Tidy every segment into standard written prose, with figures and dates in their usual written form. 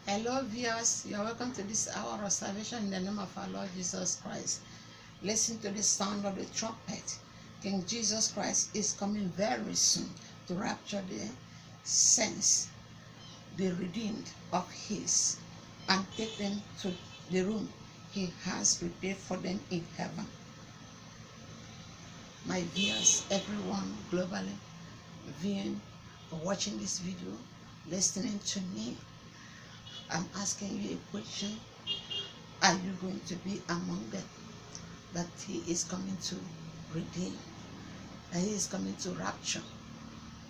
Hello viewers, you are welcome to this hour of salvation in the name of our Lord Jesus Christ. Listen to the sound of the trumpet. King Jesus Christ is coming very soon to rapture the saints, the redeemed of his, and take them to the room he has prepared for them in heaven. My viewers, everyone globally viewing or watching this video, listening to me, I'm asking you a question. Are you going to be among them that he is coming to redeem? That he is coming to rapture?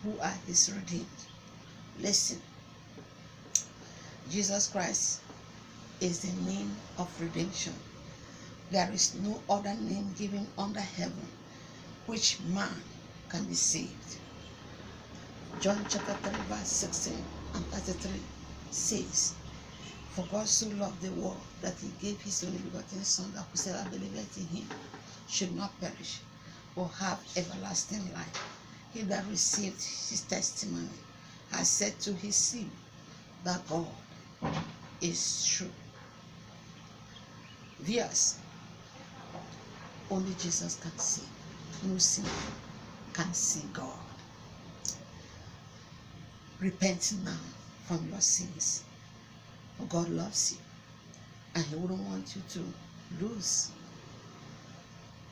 Who are his redeemed? Listen. Jesus Christ is the name of redemption. There is no other name given under heaven which man can be saved. John chapter 3 verse 16 and 33 says, "For God so loved the world that he gave his only begotten Son, that whosoever believeth in him should not perish, but have everlasting life. He that received his testimony has said to his seed that God is true." Viewers, only Jesus can see. No sinner can see God. Repent now from your sins. For God loves you, and he wouldn't want you to lose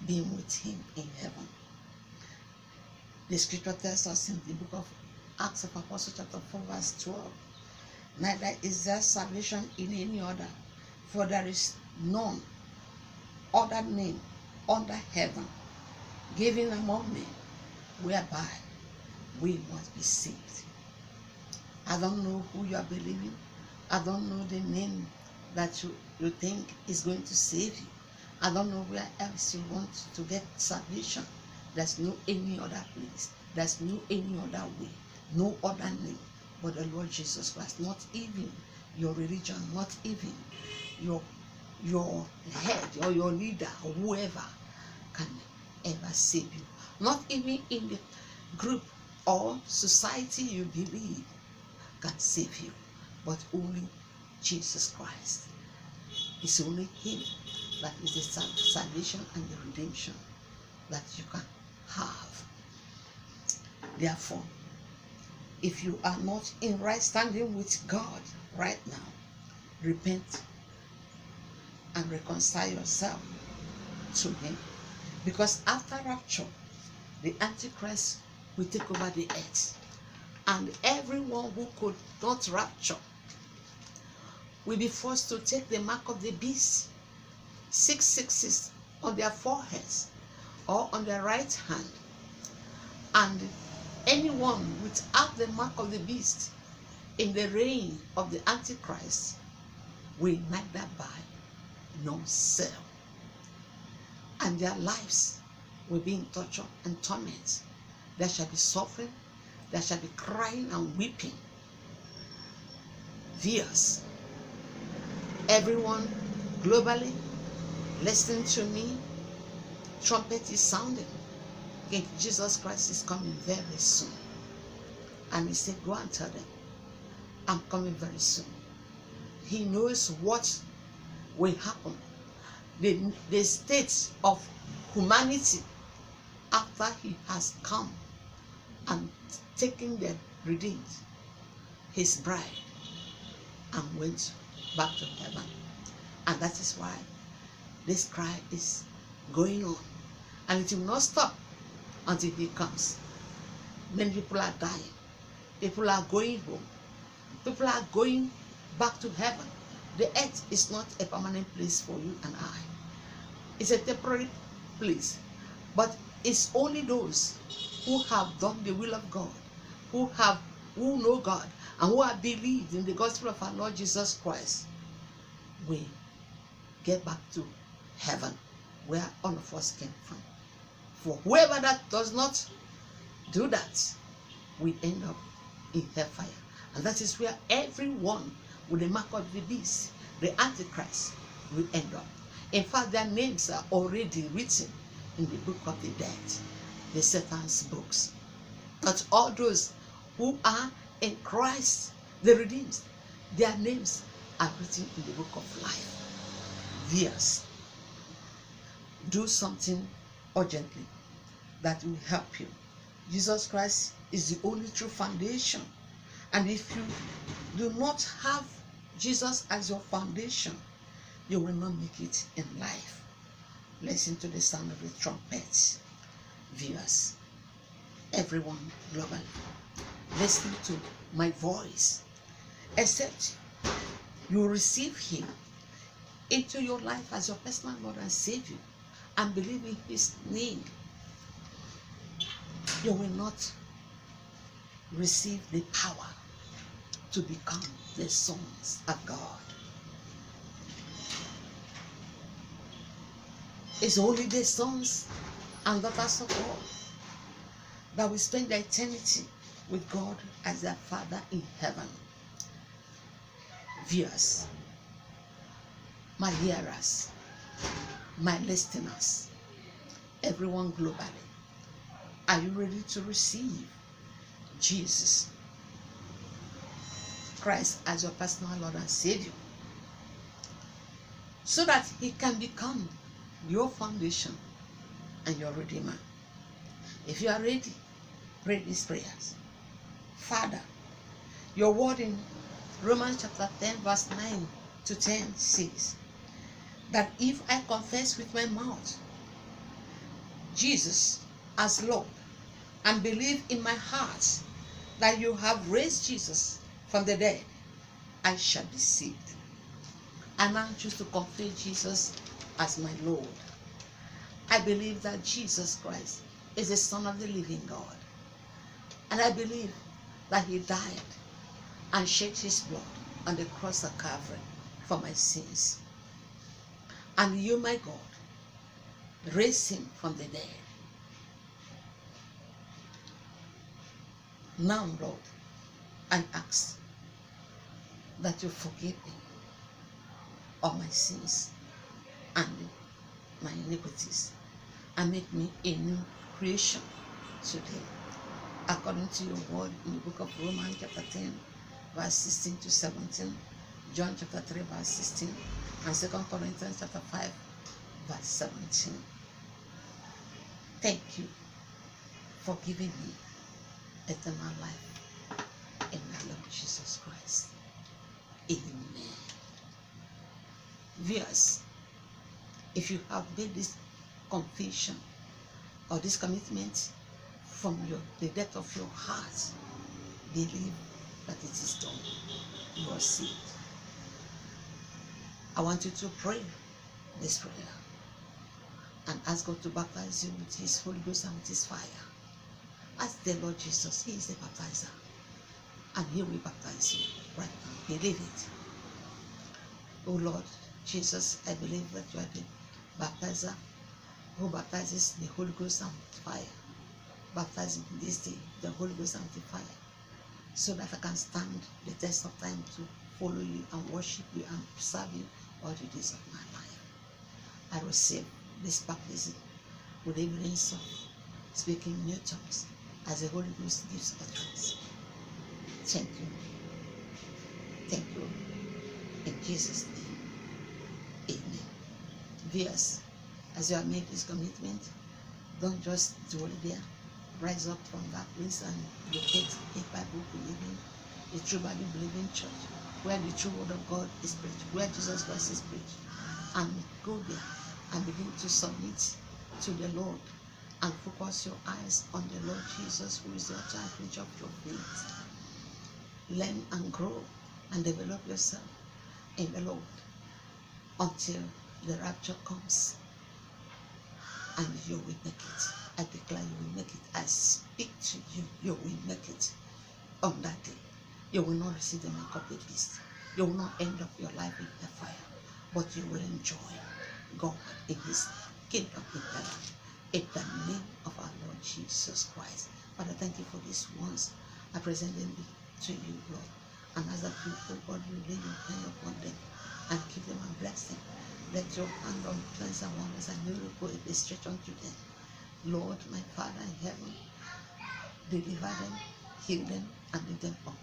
being with him in heaven. The scripture tells us in the book of Acts of Apostles chapter 4 verse 12, "Neither is there salvation in any other, for there is none other name under heaven given among men whereby we must be saved." I don't know who you are believing. I don't know the name that you think is going to save you. I don't know where else you want to get salvation. There's no any other place. There's no any other way. No other name but the Lord Jesus Christ. Not even your religion, not even your head or your leader or whoever can ever save you. Not even in the group or society you believe can save you, but only Jesus Christ. It's only him that is the salvation and the redemption that you can have. Therefore, if you are not in right standing with God right now, repent and reconcile yourself to him. Because after rapture, the Antichrist will take over the earth. And everyone who could not rapture will be forced to take the mark of the beast, 666 on their foreheads or on their right hand. And anyone without the mark of the beast in the reign of the Antichrist will neither buy nor sell. And their lives will be in torture and torment. There shall be suffering. There shall be crying and weeping. Viewers, everyone globally listening to me, trumpet is sounding. King Jesus Christ is coming very soon. And he said, go and tell them, I'm coming very soon. He knows what will happen. The state of humanity after he has come and taking the redeemed, his bride, and went back to heaven. And that is why this cry is going on, and it will not stop until he comes. Many people are dying. People are going home. People are going back to heaven. The earth is not a permanent place for you and I. It's a temporary place. But it's only those who have done the will of God, who know God, and who have believed in the gospel of our Lord Jesus Christ, will get back to heaven, where all of us came from. For whoever that does not do that, we end up in hellfire. And that is where everyone with the mark of the beast, the Antichrist, will end up. In fact, their names are already written in the book of the dead, the Satan's books. But all those who are in Christ, the redeemed, their names are written in the book of life. Viewers, do something urgently that will help you. Jesus Christ is the only true foundation. And if you do not have Jesus as your foundation, you will not make it in life. Listen to the sound of the trumpet. Viewers, everyone globally, listen to my voice. Except you receive him into your life as your personal Lord and Savior and believe in his name, you will not receive the power to become the sons of God. It's only the sons and daughters of God that will spend their eternity with God as their Father in heaven. Viewers, my hearers, my listeners, everyone globally, are you ready to receive Jesus Christ as your personal Lord and Savior, so that he can become your foundation and your Redeemer? If you are ready, pray these prayers. Father, your word in Romans chapter 10 verse 9 to 10 says that if I confess with my mouth Jesus as Lord and believe in my heart that you have raised Jesus from the dead, I shall be saved. I now choose to confess Jesus as my Lord. I believe that Jesus Christ is the Son of the living God. And I believe that he died and shed his blood on the cross of Calvary for my sins. And you, my God, raised him from the dead. Now, Lord, I ask that you forgive me of my sins and my iniquities and make me a new creation today, according to your word in the book of Romans chapter 10 verse 16 to 17, John chapter 3 verse 16, and 2 Corinthians chapter 5 verse 17. Thank you for giving me eternal life in my Lord Jesus Christ. Amen. Viewers, if you have made this confession or this commitment from the depth of your heart, believe that it is done. You are saved. I want you to pray this prayer and ask God to baptize you with his Holy Ghost and with his fire. Ask the Lord Jesus, he is the baptizer, and he will baptize you right now. Believe it. Oh Lord Jesus, I believe that you are the baptizer who baptizes the Holy Ghost and fire. Baptize me this day, the Holy Ghost and the fire, so that I can stand the test of time to follow you and worship you and serve you all the days of my life. I receive this baptism with evidence of speaking new tongues as the Holy Ghost gives utterance. Thank you. Thank you. In Jesus' name, amen. Viewers, as you have made this commitment, don't just dwell there. Rise up from that place and locate a Bible believing, a true Bible believing church, where the true word of God is preached, where Jesus Christ is preached, and go there and begin to submit to the Lord and focus your eyes on the Lord Jesus, who is the author and finisher of your faith. Learn and grow and develop yourself in the Lord until the rapture comes, and you will make it. I declare you will make it. I speak to you, you will make it on that day. You will not receive the mark of the beast. You will not end up your life in the fire, but you will enjoy God in his kingdom in heaven, in the name of our Lord Jesus Christ. Father, thank you for these ones. I present them to you, Lord, and as that you, God, you lay your hand upon them and keep them and bless them. Let your hand on signs and wonders and miracles be stretched unto them. Lord, my Father in heaven, deliver them, heal them, and lift them up.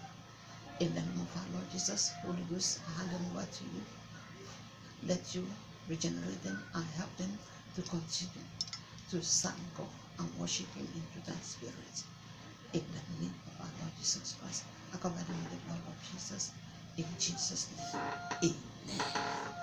In the name of our Lord Jesus, Holy Ghost, I hand them over to you. Let you regenerate them and help them to continue to serve God and worship Him in truth and spirit. In the name of our Lord Jesus Christ, I cover them with the blood of Jesus. In Jesus' name, amen.